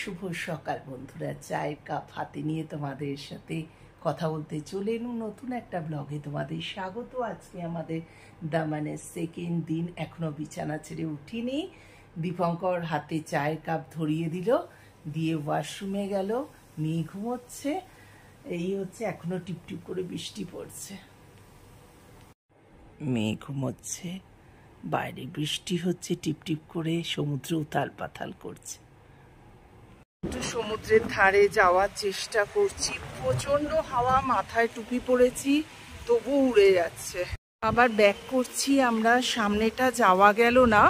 শুভ সকাল বন্ধুরা, চায়ের কাপ হাতে নিয়ে তোমাদের সাথে কথা বলতে চলে এলুম নতুন একটা ব্লগে। তোমাদের স্বাগত। আজকে আমাদের দামানের সেকেন্ড দিন, এখনো বিছানা ছেড়ে উঠিনি। দীপঙ্কর হাতে চায়ের কাপ ধরিয়ে দিল, দিয়ে ওয়াশরুমে গেল, মেয়ে ঘুমোচ্ছে। এই হচ্ছে, এখনো টিপটিপ করে বৃষ্টি পড়ছে, মেয়ে ঘুমোচ্ছে, বাইরে বৃষ্টি হচ্ছে টিপটিপ করে, সমুদ্র উথাল পাথাল করছে। একটু সমুদ্রের ধারে যাওয়ার চেষ্টা করছি, প্রচন্ড হাওয়া, মাথায় টুপি পরেছি তবু উড়ে যাচ্ছে। আবার ব্যাক করছি আমরা, সামনেটা যাওয়া গেল না।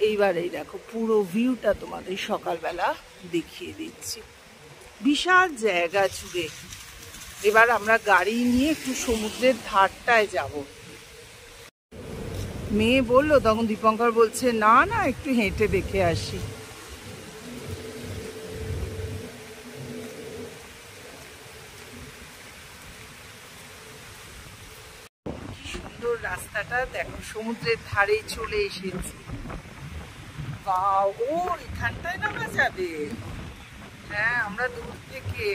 এইবার এই দেখো পুরো ভিউটা তোমাদের সকালবেলা দেখিয়ে দিচ্ছি, বিশাল জায়গা জুড়ে। এবার আমরা গাড়ি নিয়ে একটু সমুদ্রের ধারটায় যাব। মেয়ে বললো, তখন দীপঙ্কর বলছে না না একটু হেঁটে দেখে আসি। সুন্দর রাস্তাটা দেখো, সমুদ্রের ধারে চলে এসেছি। বাহ, ও এখানটায় নামা যাবে। হ্যাঁ, আমরা দূর থেকে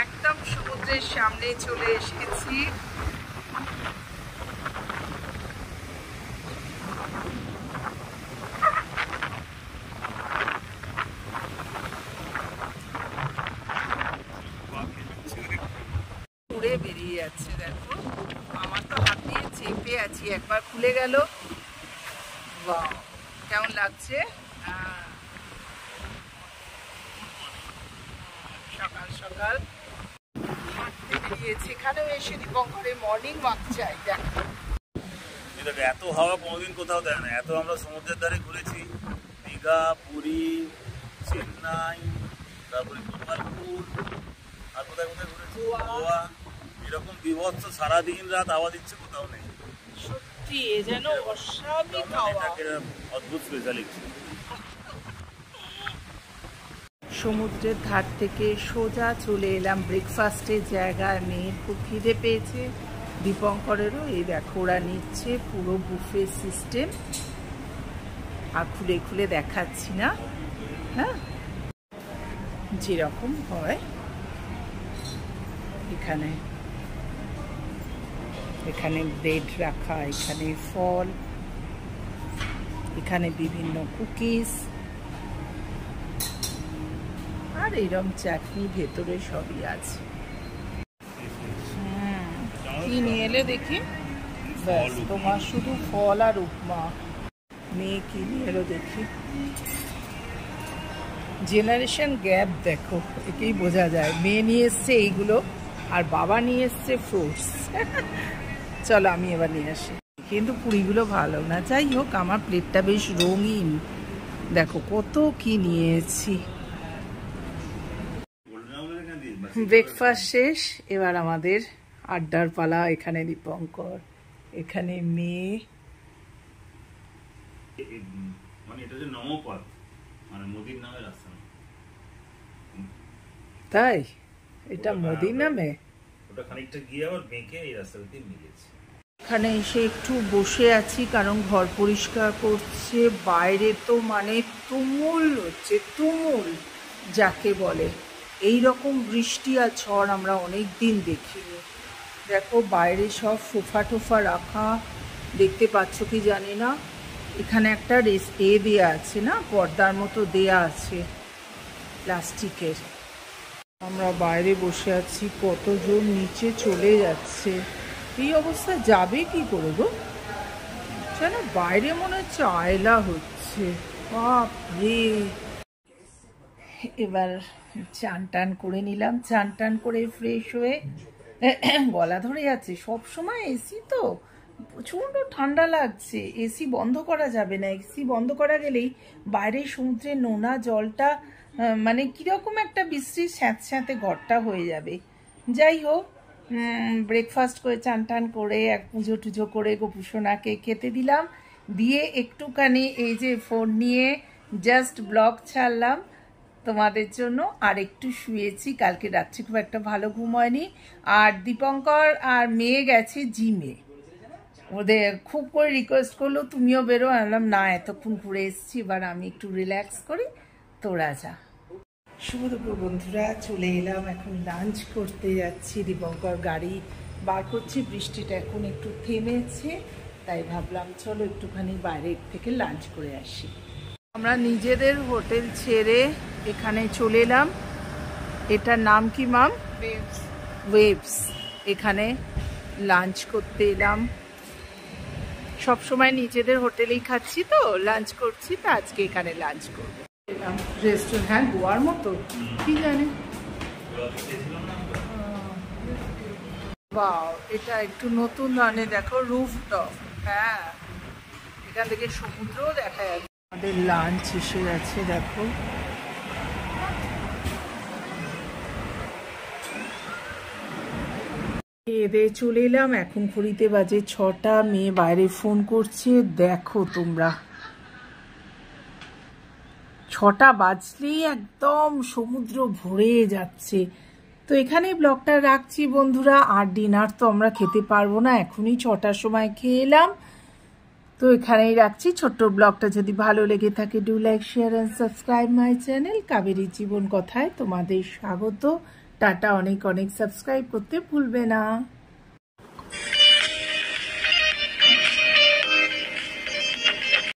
একদম সমুদ্রের সামনে চলে এসেছি। উড়ে বেরিয়ে যাচ্ছে দেখো, আমার তো হাত দিয়ে চেপে আছি, একবার খুলে গেল। বাহ, কেমন লাগছে। সকাল সকাল হাঁটতে বেরিয়েছি, এখানেও এসে দীপঙ্করের মর্নিং ওয়াক চাই। দেখো এত হাওয়া কোনোদিন কোথাও দেয় না। এত আমরা সমুদ্রের ধারে ঘুরেছি, দীঘা, পুরী, চেন্নাই, তারপরে গোপালপুর, আর কোথায় কোথায় ঘুরেছি, গোয়া। এরকম বিভৎস সারাদিন রাত আওয়াজ দিচ্ছে কোথাও নেই। সত্যি এ যেন অস্বাভাবিক হাওয়া, অদ্ভুত স্পেশালিটি। সমুদ্রের ধার থেকে সোজা চলে এলাম ব্রেকফাস্টের জায়গায়। মেয়ের খুব খিদে পেয়েছে, দীপঙ্করেরও। এই দেখো ওরা নিচ্ছে পুরো বুফে সিস্টেম, আর খুলে খুলে দেখাচ্ছি না। হ্যাঁ, যেরকম হয় এখানে, এখানে ব্রেড রাখা, এখানে ফল, এখানে বিভিন্ন কুকিজ, আর এরকম চাটনি ভেতরে সবই আছে। কি নিয়ে এলে দেখি? ব্যাস, তোমার শুধু ফল আর উপমা। মেয়ে কি নিয়ে এলো দেখি। জেনারেশন গ্যাপ দেখো, একেই বোঝা যায়। মেয়ে নিয়ে এসছে এইগুলো, আর বাবা নিয়ে এসছে ফ্রুটস। চলো আমি এবার নিয়ে আসি। কিন্তু পুরিগুলো ভালো না, যাই হোক আমার প্লেটটা বেশ রঙিন। দেখো কত কি নিয়েছি। ব্রেকফাস্ট শেষ, এবার আমাদের আড্ডার পালা। এখানে দীপঙ্কর, এখানে মেয়ে। মানে এটা যে নমপথ, মানে মোদির নামে রাস্তা। তাই এটা মোদির নামে? ওটা খানিকটা গিয়ে আবার বেঁকে এই রাস্তা দিয়ে মিলেছে। এখানে এসে একটু বসে আছি, কারণ ঘর পরিষ্কার করছে। বাইরে তো মানে তুমুল হচ্ছে, তুমুল যাকে বলে। এই রকম বৃষ্টি আর ঝড় আমরা অনেক দিন দেখিনি। দেখো বাইরে সব সোফা টোফা রাখা, দেখতে পাচ্ছ কি জানি না। এখানে একটা দেয়া আছে না, পর্দার মতো দেয়া আছে প্লাস্টিকের। আমরা বাইরে বসে আছি, কতজন নিচে চলে যাচ্ছে। এই অবস্থা যাবে কি করে গো? যেন বাইরে মনে হচ্ছে আয়লা হচ্ছে। বাপরে। এবার চান টান করে নিলাম, চান টান করে ফ্রেশ হয়ে, গলা ধরে যাচ্ছে। সবসময় এসি তো, প্রচণ্ড ঠান্ডা লাগছে। এসি বন্ধ করা যাবে না, এসি বন্ধ করা গেলেই বাইরে সমুদ্রের নোনা জলটা মানে কীরকম একটা বিশ্রী স্যাঁতস্যাঁতে ঘরটা হয়ে যাবে। যাই হোক, ব্রেকফাস্ট করে চান টান করে এক পুজো টুজো করে গোপুসোনাকে খেতে দিলাম, দিয়ে একটুখানি এই যে ফোন নিয়ে জাস্ট ব্লগ ছাড়লাম তোমাদের জন্য। আর একটু শুয়েছি, কালকে রাত্রি খুব একটা ভালো ঘুম হয়নি। আর দীপঙ্কর আর মেয়ে গেছে জিমে। ওদের খুব করে রিকোয়েস্ট করলো তুমিও বেরো, আনলাম না এতক্ষণ ঘুরে এসেছি, এবার আমি একটু রিল্যাক্স করি, তোরা যা। শুভ দুপুর বন্ধুরা, চলে এলাম, এখন লাঞ্চ করতে যাচ্ছি। দীপঙ্কর গাড়ি বার করছি, বৃষ্টিটা এখন একটু থেমেছে, তাই ভাবলাম চলো একটুখানি বাইরে থেকে লাঞ্চ করে আসি। আমরা নিজেদের হোটেল ছেড়ে এখানে চলে এলাম। এটার নাম কি মাম? ওয়েভস। এখানে লাঞ্চ করতে এলাম। সবসময় নিজেদের হোটেলেই খাচ্ছি তো, লাঞ্চ করছি, তো আজকে এখানে লাঞ্চ করবো। রেস্টুরেন্ট, হ্যাঁ গোয়ার মতো, কি জানি। বাহ, এটা একটু নতুন ধরনের, দেখো রুফটপ, হ্যাঁ এখান থেকে সমুদ্রও দেখা যাচ্ছে। আমাদের লাঞ্চ এসে গেছে, দেখো এদের চলে এলাম। এখন ঘড়িতে বাজে 6টা, মেয়ে বাইরে ফোন করছে, দেখো তোমরা 6টা বাজলেই একদম সমুদ্র ভরে যাচ্ছে। তো এখানেই ব্লগটা রাখছি বন্ধুরা, আর ডিনার তো আমরা খেতে পারবো না, এখনই 6টার সময় খেয়ে এলাম, তো এখানেই রাখছি। ছোট্ট ব্লগটা যদি ভালো লেগে থাকে, do like, share and subscribe my channel Kaveri জীবন কথায় তোমাদের স্বাগত। টাটা, অনেক অনেক সাবস্ক্রাইব করতে ভুলবে না।